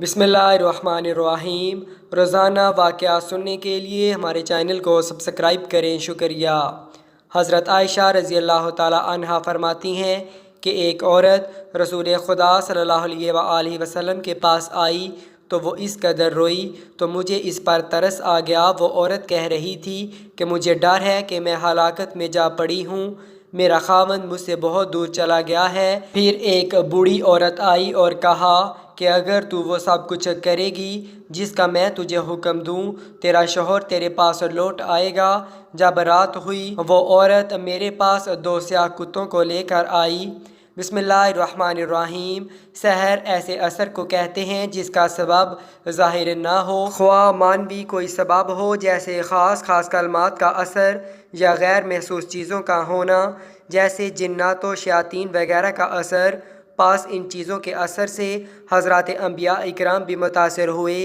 बिस्मिल्लाहिर्रहमानिर्रहीम। रोज़ाना वाक़या सुनने के लिए हमारे चैनल को सब्सक्राइब करें। शुक्रिया। हज़रत आयशा रज़ी अल्लाह ताला अन्हा फरमाती हैं कि एक औरत रसूल खुदा सल्लल्लाहु अलैहि वसल्लम के पास आई तो वो इस कदर रोई तो मुझे इस पर तरस आ गया। वो औरत कह रही थी कि मुझे डर है कि मैं हलाकत में जा पड़ी हूँ, मेरा खावंद मुझसे बहुत दूर चला गया है। फिर एक बूढ़ी औरत आई और कहा कि अगर तू वो सब कुछ करेगी जिसका मैं तुझे हुक्म दूँ, तेरा शौहर तेरे पास लौट आएगा। जब रात हुई वो औरत मेरे पास 2 स्याह कुत्तों को लेकर आई। बिस्मिल्लाहिर्रहमानिर्रहीम। सहर ऐसे असर को कहते हैं जिसका सबब ज़ाहिर ना हो, ख्वाह मानवी कोई सबब हो, जैसे ख़ास कलमात का असर या गैर महसूस चीज़ों का होना, जैसे जिन्नात व शयातीन वगैरह का असर। पास इन चीज़ों के असर से हज़रात अंबिया इकराम भी मुतासिर हुए,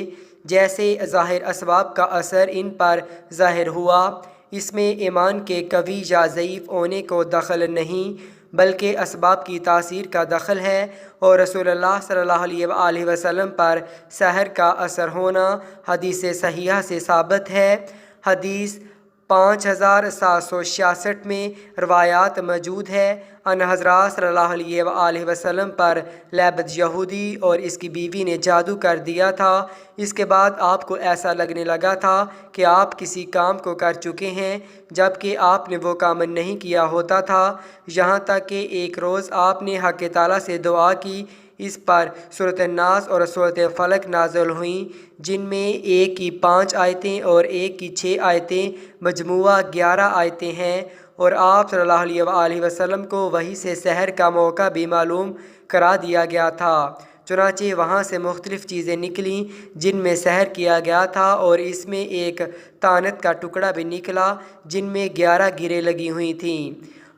जैसे ज़ाहिर असबाब का असर इन पर ज़ाहिर हुआ। इसमें ईमान के कवी या ज़ईफ़ होने को दखल नहीं, बल्कि असबाब की तासीर का दखल है। और रसूलुल्लाह सल्लल्लाहु अलैहि वसल्लम पर सहर का असर होना हदीस सहीहा से साबित है। हदीस 5766 में रवायात मौजूद है। अन हज़रत सल्लल्लाहु अलैहि वसल्लम पर लैबत यहूदी और इसकी बीवी ने जादू कर दिया था। इसके बाद आपको ऐसा लगने लगा था कि आप किसी काम को कर चुके हैं जबकि आपने वो काम नहीं किया होता था, यहाँ तक कि एक रोज़ आपने हक़ ताला से दुआ की। इस पर सूरत नास और सूरत फलक नाज़िल हुई, जिनमें एक की 5 आयतें और एक की 6 आयतें, मजमुआ 11 आयतें हैं। और आप सल्लल्लाहु अलैहि वसल्लम को वही से सहर का मौका भी मालूम करा दिया गया था। चुनांचे वहाँ से मुख्तलिफ़ चीज़ें निकलीं जिनमें सहर किया गया था, और इसमें एक तानत का टुकड़ा भी निकला जिनमें 11 गिरें लगी हुई थीं।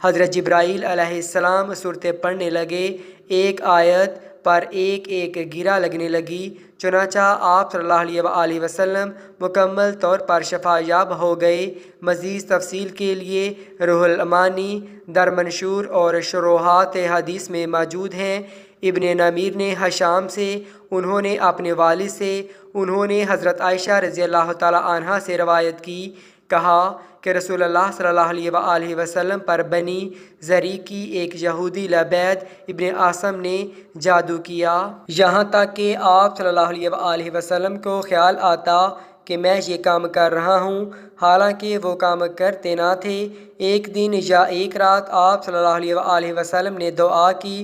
हज़रत जिब्राईल अलैहिस्सलाम सूरतें पढ़ने लगे, एक आयत पर एक एक गिरा लगने लगी। चुनांचा आप सल्लल्लाहु अलैहि वसल्लम मुकम्मल तौर पर शफायाब हो गए। मज़ीद तफसील के लिए रूहुल अमानी दरमनशूर और शुरूहात हदीस में मौजूद हैं। इब्ने नमीर ने हशाम से, उन्होंने अपने वालिद से, उन्होंने हज़रत आयशा रज़ी अल्लाह ताला अन्हा से रवायत की, कहा कि रसूलुल्लाह सल्लल्लाहु अलैहि वसल्लम पर बनी ज़री की एक यहूदी लबैद इब्ने आसम ने जादू किया, यहाँ तक कि आप सल्लल्लाहु अलैहि वसल्लम को ख्याल आता कि मैं ये काम कर रहा हूँ, हालांकि वो काम करते ना थे। एक दिन या एक रात आप सल्लल्लाहु अलैहि वसल्लम ने दुआ की,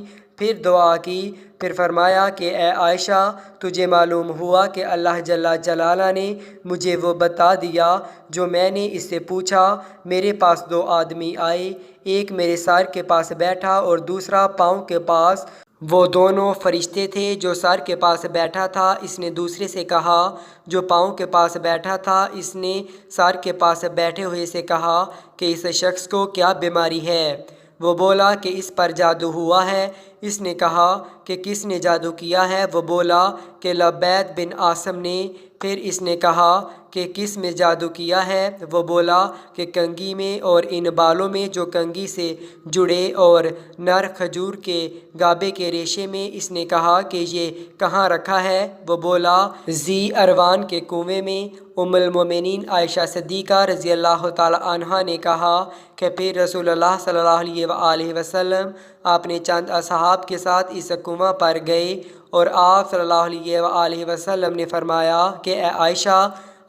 फिर फरमाया कि ए आयशा, तुझे मालूम हुआ कि अल्लाह जल्ला जलाला ने मुझे वो बता दिया जो मैंने इससे पूछा। मेरे पास 2 आदमी आए, एक मेरे सर के पास बैठा और दूसरा पाँव के पास। वो दोनों फरिश्ते थे। जो सर के पास बैठा था इसने दूसरे से कहा, जो पाँव के पास बैठा था इसने सर के पास बैठे हुए से कहा कि इस शख्स को क्या बीमारी है। वो बोला कि इस पर जादू हुआ है। इसने कहा कि किसने जादू किया है। वो बोला कि लबैद बिन आसम ने। फिर इसने कहा कि किस में जादू किया है। वो बोला कि कंगी में और इन बालों में जो कंगी से जुड़े, और नर खजूर के गाबे के रेशे में। इसने कहा कि ये कहाँ रखा है। वो बोला जी अरवान के कुएं में। उम्मुल मोमिनीन आयशा सिद्दीक़ा रज़ी अल्लाह ताला अन्हा ने कहा कि फिर रसूलुल्लाह सल्लल्लाहु अलैहि वसल्लम अपने चंद असहाब के साथ इस कुआं पर गए, और आप सल्लल्लाहु अलैहि वसल्लम ने फरमाया कि ए आयशा,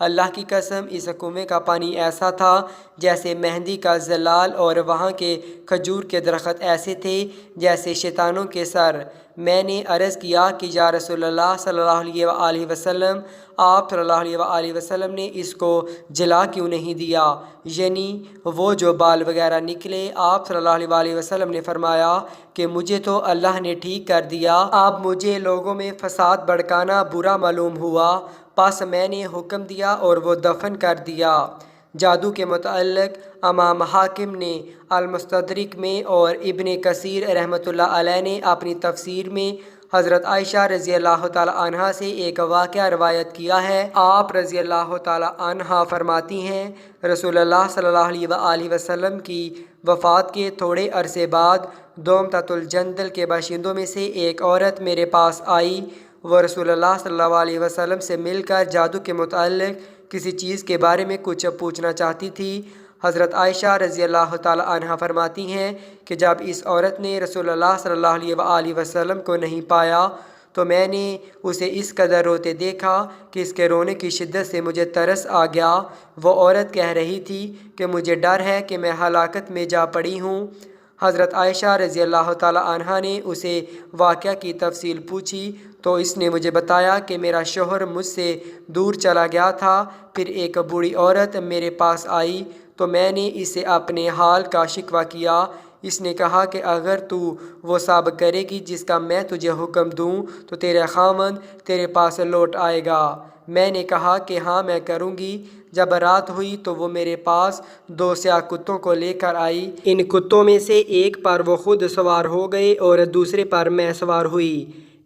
अल्लाह की कसम, इस कुएं का पानी ऐसा था जैसे मेहंदी का जलाल, और वहाँ के खजूर के दरख्त ऐसे थे जैसे शैतानों के सर। मैंने अर्ज़ किया कि या रसूलल्लाह सल्लल्लाहु अलैहि वसल्लम, आप सल्लल्लाहु अलैहि वसल्लम ने इसको जला क्यों नहीं दिया, यानी वो जो बाल वगैरह निकले। आप सल्लल्लाहु अलैहि वसल्लम ने फरमाया कि मुझे तो अल्लाह ने ठीक कर दिया, अब मुझे लोगों में फसाद भड़काना बुरा मालूम हुआ, बस मैंने हुक्म दिया और वो दफन कर दिया। जादू के मुतअल्लिक़ इमाम हाकिम ने अल-मुस्तदरिक में और इब्ने कसीर रहमतुल्लाह अलैह ने अपनी तफसीर में हज़रत आयशा रज़ी अल्लाह ताला अन्हा से एक वाक़या रवायत किया है। आप रज़ी अल्लाह ताला अन्हा फरमाती हैं, रसूलुल्लाह सल्लल्लाहु अलैहि वसल्लम की वफ़ात के थोड़े अरसे बाद दोमततुल जंदल के बाशिंदों में से एक औरत मेरे पास आई वो रसूलुल्लाह सल्लल्लाहु अलैहि वसल्लम से मिलकर जादू के मुताल्लिक़ किसी चीज़ के बारे में कुछ पूछना चाहती थी। हज़रत आयशा रज़ी अल्लाह ताला अन्हा फरमाती हैं कि जब इस औरत ने रसूलुल्लाह सल्लल्लाहु अलैहि वसल्लम को नहीं पाया तो मैंने उसे इस कदर रोते देखा कि इसके रोने की शिद्दत से मुझे तरस आ गया। वो औरत कह रही थी कि मुझे डर है कि मैं हलाकत में जा पड़ी हूँ। हज़रत आयशा रज़ी अल्लाह ताला अन्हा ने उसे वाक़या की तफसील पूछी तो इसने मुझे बताया कि मेरा शौहर मुझसे दूर चला गया था। फिर एक बूढ़ी औरत मेरे पास आई तो मैंने इसे अपने हाल का शिकवा किया। इसने कहा कि अगर तू वो सब करेगी जिसका मैं तुझे हुक्म दूँ तो तेरा खामन तेरे पास लौट आएगा। मैंने कहा कि हाँ मैं करूँगी। जब रात हुई तो वो मेरे पास 2 स्याह कुत्तों को लेकर आई। इन कुत्तों में से एक पर वो खुद सवार हो गए और दूसरे पर मैं सवार हुई।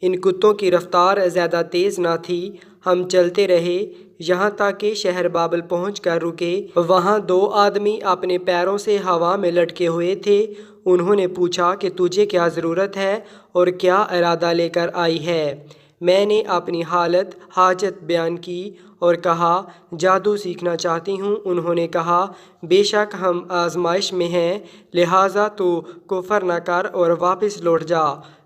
इन कुत्तों की रफ्तार ज़्यादा तेज़ ना थी। हम चलते रहे यहाँ तक कि शहर बाबल पहुँच कर रुके। वहाँ 2 आदमी अपने पैरों से हवा में लटके हुए थे। उन्होंने पूछा कि तुझे क्या ज़रूरत है और क्या इरादा लेकर आई है। मैंने अपनी हाजत बयान की और कहा जादू सीखना चाहती हूँ। उन्होंने कहा बेशक हम आजमाइश में हैं, लिहाजा तो कुफ्र न कर और वापस लौट जा।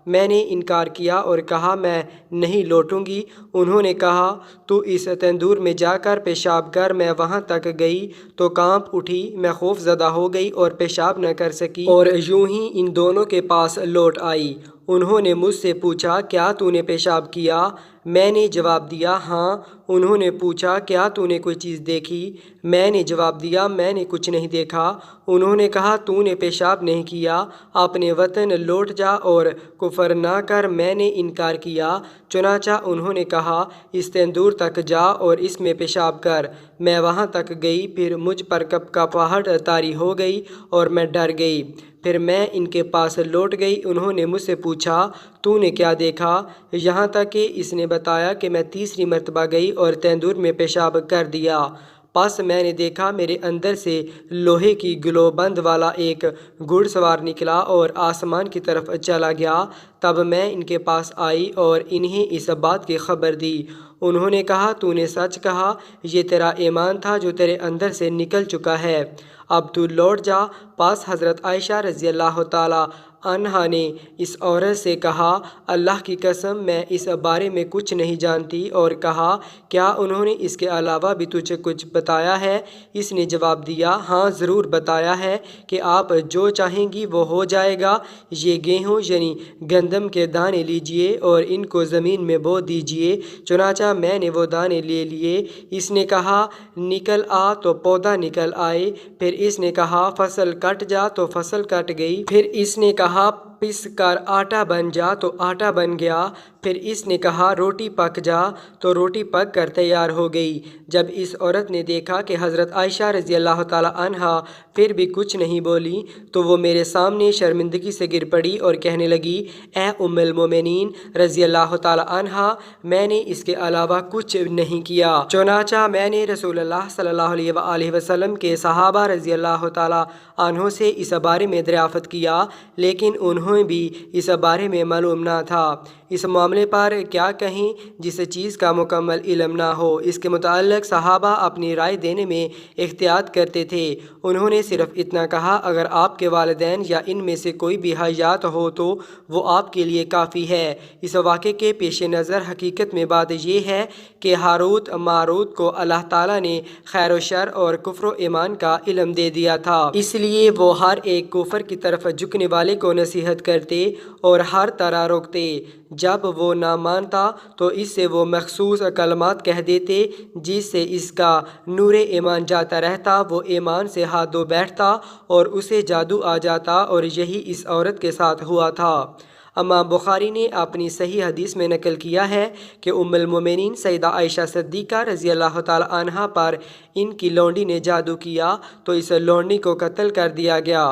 मैंने इनकार किया और कहा मैं नहीं लौटूंगी। उन्होंने कहा तू इस तंदूर में जाकर पेशाब कर। मैं वहाँ तक गई तो कांप उठी। मैं खौफज़दा हो गई और पेशाब न कर सकी और यूं ही इन दोनों के पास लौट आई। उन्होंने मुझसे पूछा क्या तूने पेशाब किया? मैंने जवाब दिया हाँ। उन्होंने पूछा क्या तूने कोई चीज़ देखी? मैंने जवाब दिया मैंने कुछ नहीं देखा। उन्होंने कहा तूने पेशाब नहीं किया, अपने वतन लौट जा और कुफ्र ना कर। मैंने इनकार किया। चुनाचा उन्होंने कहा इस तंदूर तक जा और इसमें पेशाब कर। मैं वहाँ तक गई। फिर मुझ पर कपकपाहट तारी हो गई और मैं डर गई। फिर मैं इनके पास लौट गई। उन्होंने मुझसे पूछा तूने क्या देखा? यहाँ तक कि इसने बताया कि मैं तीसरी मर्तबा गई और तंदूर में पेशाब कर दिया। बस मैंने देखा मेरे अंदर से लोहे की ग्लोबंद वाला एक घुड़सवार निकला और आसमान की तरफ चला गया। तब मैं इनके पास आई और इन्हें इस बात की खबर दी। उन्होंने कहा तूने सच कहा, ये तेरा ईमान था जो तेरे अंदर से निकल चुका है। अब तू लौट जा। पास हज़रत आयशा रज़ी अल्लाह ताला अन्हा ने इस औरत से कहा अल्लाह की कसम मैं इस बारे में कुछ नहीं जानती। और कहा क्या उन्होंने इसके अलावा भी तुझे कुछ बताया है? इसने जवाब दिया हाँ ज़रूर बताया है कि आप जो चाहेंगी वो हो जाएगा। ये गेहूँ यानी गंदम के दाने लीजिए और इनको ज़मीन में बो दीजिए। चुनाचा मैंने वो दाने ले लिए। इसने कहा निकल आ तो पौधा निकल आए। फिर इसने कहा फसल कट जा तो फसल कट गई। फिर इसने कहा पिस कर आटा बन जा तो आटा बन गया। फिर इसने कहा रोटी पक जा तो रोटी पक कर तैयार हो गई। जब इस औरत ने देखा कि हज़रत आयशा रज़ी अल्लाह ताला अन्हा फिर भी कुछ नहीं बोली तो वो मेरे सामने शर्मिंदगी से गिर पड़ी और कहने लगी ए उम्मुल मोमिनीन रज़ी अल्लाह ताला अन्हा मैंने इसके अलावा कुछ नहीं किया। चुनाचा मैंने रसूलुल्लाह सल्लल्लाहु अलैहि वसल्लम के सहाबा रज़ी अल्लाह ताला अन्हों से इस बारे में दरियाफ़त किया लेकिन उन्हें भी इस बारे में मालूम ना था। इस मामले पर क्या कहीं जिस चीज़ का मुकम्मल इल्म ना हो। इसके मुताल्लिक़ सहाबा अपनी राय देने में एहतियात करते थे। उन्होंने सिर्फ इतना कहा अगर आपके वालिदैन या इनमें से कोई भी हयात हो तो वो आपके लिए काफ़ी है। इस वाक़े के पेश नज़र हकीकत में बात यह है कि हारूत मारूत को अल्लाह ताला ने खैर व शर और कुफ्र व ईमान का इल्म दे दिया था। इसलिए वो हर एक कुफ्र की तरफ झुकने वाले को नसीहत करते और हर तरह रोकते। जब वो ना मानता तो इससे वो मखसूस कलमात कह देते जिससे इसका नूर ईमान जाता रहता। वो ईमान से हाथ धो बैठता और उसे जादू आ जाता और यही इस औरत के साथ हुआ था। अम्मा बुखारी ने अपनी सही हदीस में नकल किया है कि उम्मुल मोमिनीन सैयदा आयशा सिद्दीक़ा रज़ी अल्लाह ताला अन्हा पर इनकी लौंडी ने जादू किया तो इस लौंडी को कत्ल कर दिया गया।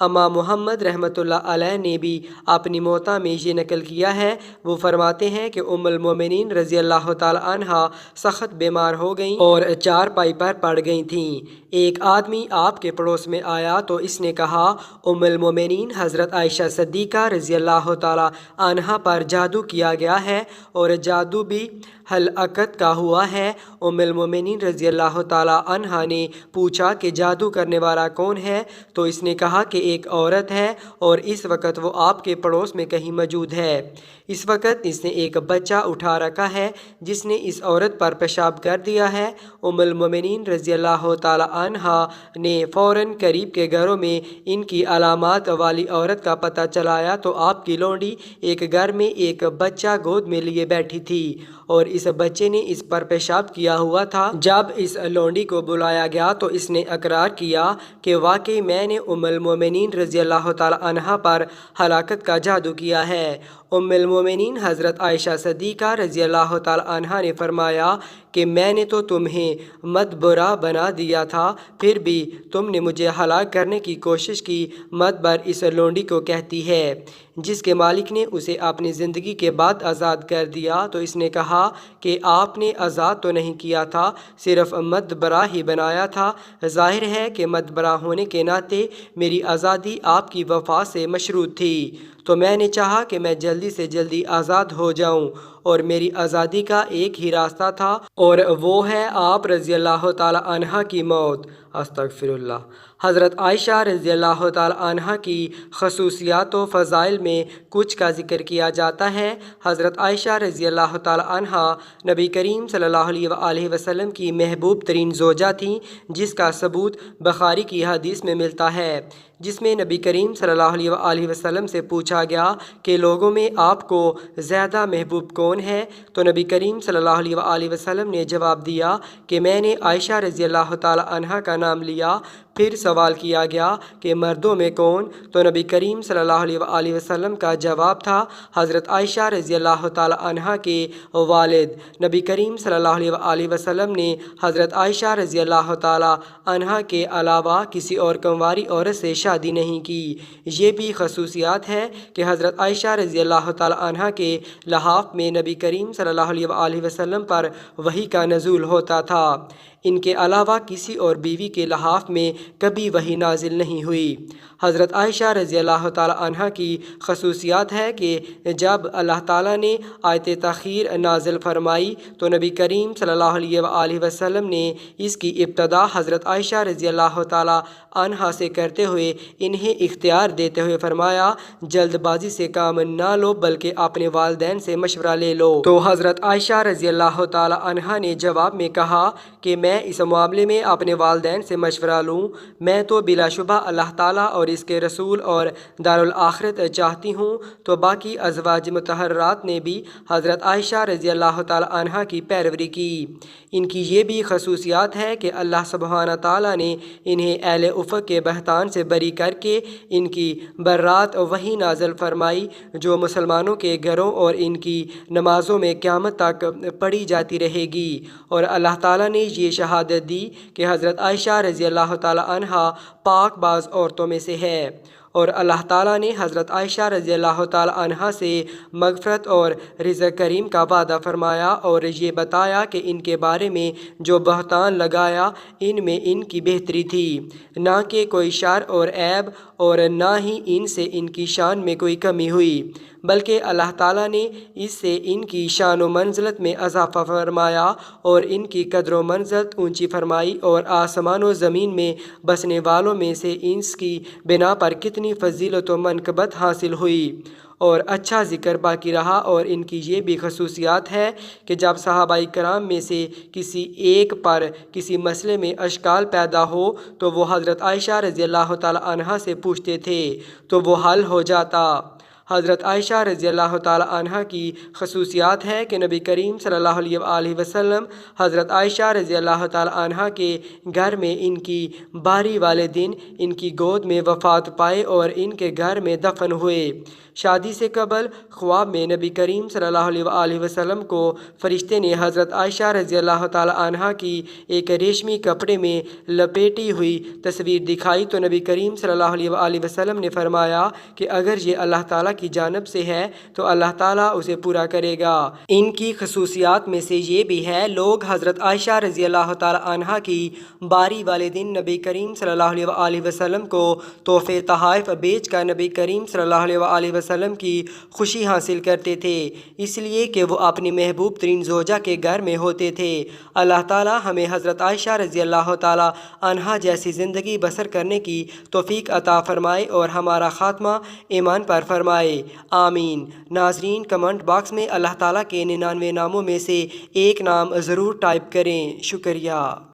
امام محمد رحمۃ اللہ علیہ نے بھی اپنی موتا میں یہ نقل کیا ہے۔ وہ فرماتے ہیں کہ ام المومنین رضی اللہ تعالی عنہا سخت بیمار ہو گئیں اور چارپائی پر پڑ گئی تھیں۔ ایک آدمی آپ کے پڑوس میں آیا تو اس نے کہا، ام المومنین حضرت عائشہ صدیقہ رضی اللہ تعالی عنہا پر جادو کیا گیا ہے اور جادو بھی حل عقد کا ہوا ہے۔ ام المومنین رضی اللہ تعالی عنہا نے پوچھا کہ جادو کرنے والا کون ہے؟ تو اس نے کہا کہ ایک عورت ہے اور اس وقت وہ آپ کے پڑوس میں کہیں موجود ہے۔ اس وقت اس نے ایک بچہ اٹھا رکھا ہے جس نے اس عورت پر پیشاب کر دیا ہے۔ ام المومنین رضی اللہ تعالی عنہا نے فوراً قریب کے گھروں میں ان کی علامات والی عورت کا پتہ چلایا تو آپ کی لونڈی ایک گھر میں ایک بچہ گود میں لیے بیٹھی تھی اور اس بچے نے اس پر پیشاب کیا ہوا تھا۔ جب اس لونڈی کو بلایا گیا تو اس نے اقرار کیا کہ واقعی میں نے ام المومنین رضی اللہ تعالی عنہا پر ہلاکت کا جادو کیا ہے۔ ام المومنین حضرت عائشہ صدیقہ رضی اللہ تعالی عنہا نے فرمایا کہ میں نے تو تمہیں مدبرہ بنا دیا تھا، پھر بھی تم نے مجھے ہلاک کرنے کی کوشش کی۔ مدبر اس لونڈی کو کہتی ہے جس کے مالک نے اسے اپنی زندگی کے بعد آزاد کر دیا تو اس نے کہا کہ آپ نے آزاد تو نہیں کیا تھا، صرف مدبرہ ہی بنایا تھا۔ ظاہر ہے کہ مدبرہ ہونے کے ناطے میری آزادی آپ کی وفا سے مشروط تھی، تو میں نے چاہا کہ میں جلدی سے جلدی آزاد ہو جاؤں اور میری آزادی کا ایک ہی راستہ تھا اور وہ ہے آپ رضی اللہ تعالی عنہا کی موت۔ استغفر اللہ۔ حضرت عائشہ رضی اللہ تعالی عنہا کی خصوصیات و فضائل میں کچھ کا ذکر کیا جاتا ہے۔ حضرت عائشہ رضی اللہ تعالی عنہا نبی کریم صلی اللہ علیہ وآلہ وسلم کی محبوب ترین زوجہ تھیں، جس کا ثبوت بخاری کی حدیث میں ملتا ہے جس میں نبی کریم صلی اللہ علیہ وآلہ وسلم سے پوچھا گیا کہ لوگوں میں آپ کو زیادہ محبوب کون ہے؟ تو نبی کریم صلی اللہ علیہ وآلہ وسلم نے جواب دیا کہ میں نے عائشہ رضی اللہ تعالی عنہا کا نام لیا۔ پھر سوال کیا گیا کہ مردوں میں کون؟ تو نبی کریم صلی اللہ علیہ وآلہ وسلم کا جواب تھا حضرت عائشہ رضی اللہ تعالی عنہا کے والد۔ نبی کریم صلی اللہ علیہ وآلہ وسلم نے حضرت عائشہ رضی اللہ تعالی عنہا کے علاوہ کسی اور کنواری عورت سے شادی نہیں کی۔ یہ بھی خصوصیات ہے کہ حضرت عائشہ رضی اللہ تعالی عنہا کے لحاف میں نبی کریم صلی اللہ علیہ وآلہ وسلم پر وحی کا نزول ہوتا تھا۔ ان کے علاوہ کسی اور بیوی کے لحاف میں کبھی وحی نازل نہیں ہوئی۔ حضرت عائشہ رضی اللہ تعالی عنہا کی خصوصیات ہے کہ جب اللہ تعالیٰ نے آیت تخیر نازل فرمائی تو نبی کریم صلی اللہ علیہ وآلہ وسلم نے اس کی ابتدا حضرت عائشہ رضی اللہ تعالی عنہا سے کرتے ہوئے انہیں اختیار دیتے ہوئے فرمایا، جلد بازی سے کام نہ لو بلکہ اپنے والدین سے مشورہ لے لو۔ تو حضرت عائشہ رضی اللہ تعالی عنہا نے جواب میں کہا کہ میں اس معاملے میں اپنے والدین سے مشورہ لوں، میں تو بلا شبہ اللہ تعالیٰ اور اس کے رسول اور دارالآخرت چاہتی ہوں۔ تو باقی ازواج مطہرات نے بھی حضرت عائشہ رضی اللہ تعالی عنہا کی پیروی کی۔ ان کی یہ بھی خصوصیات ہے کہ اللہ سبحانہ تعالیٰ نے انہیں اہل افق کے بہتان سے بری کر کے ان کی برات وحی نازل فرمائی جو مسلمانوں کے گھروں اور ان کی نمازوں میں قیامت تک پڑھی جاتی رہے گی، اور اللہ تعالیٰ نے یہ شہادت دی کہ حضرت عائشہ رضی اللہ تعالی عنہا پاک باز عورتوں میں سے ہے، اور اللہ تعالیٰ نے حضرت عائشہ رضی اللہ تعالی عنہا سے مغفرت اور رزق کریم کا وعدہ فرمایا اور یہ بتایا کہ ان کے بارے میں جو بہتان لگایا ان میں ان کی بہتری تھی، نہ کہ کوئی شر اور عیب، اور نہ ہی ان سے ان کی شان میں کوئی کمی ہوئی، بلکہ اللہ تعالیٰ نے اس سے ان کی شان و منزلت میں اضافہ فرمایا اور ان کی قدر و منزلت اونچی فرمائی، اور آسمان و زمین میں بسنے والوں میں سے اس کی بنا پر کتنی فضیلت و منقبت حاصل ہوئی اور اچھا ذکر باقی رہا۔ اور ان کی یہ بھی خصوصیات ہے کہ جب صحابہ کرام میں سے کسی ایک پر کسی مسئلے میں اشکال پیدا ہو تو وہ حضرت عائشہ رضی اللہ تعالی عنہا سے پوچھتے تھے تو وہ حل ہو جاتا۔ حضرت عائشہ رضی اللہ تعالی عنہ کی خصوصیات ہے کہ نبی کریم صلی اللہ علیہ وآلہ وسلم حضرت عائشہ رضی اللہ تعالی عنہ کے گھر میں ان کی باری والے دن ان کی گود میں وفات پائے اور ان کے گھر میں دفن ہوئے۔ شادی سے قبل خواب میں نبی کریم صلی اللہ علیہ وآلہ وسلم کو فرشتے نے حضرت عائشہ رضی اللہ تعالی عنہ کی ایک ریشمی کپڑے میں لپیٹی ہوئی تصویر دکھائی تو نبی کریم صلی اللہ علیہ وآلہ وسلم نے فرمایا کہ اگر یہ اللہ تعالیٰ کی جانب سے ہے تو اللہ تعالیٰ اسے پورا کرے گا۔ ان کی خصوصیات میں سے یہ بھی ہے، لوگ حضرت عائشہ رضی اللہ تعالی عنہ کی باری والے دن نبی کریم صلی اللہ علیہ وآلہ وسلم کو تحفے تحائف بیچ کر نبی کریم صلی اللہ علیہ وآلہ وسلم کی خوشی حاصل کرتے تھے، اس لیے کہ وہ اپنی محبوب ترین زوجہ کے گھر میں ہوتے تھے۔ اللہ تعالیٰ ہمیں حضرت عائشہ رضی اللہ تعالی عنہ جیسی زندگی بسر کرنے کی توفیق عطا فرمائے اور ہمارا خاتمہ ایمان پر فرمائے، آمین۔ ناظرین، کمنٹ باکس میں اللہ تعالیٰ کے 99 ناموں میں سے ایک نام ضرور ٹائپ کریں۔ شکریہ۔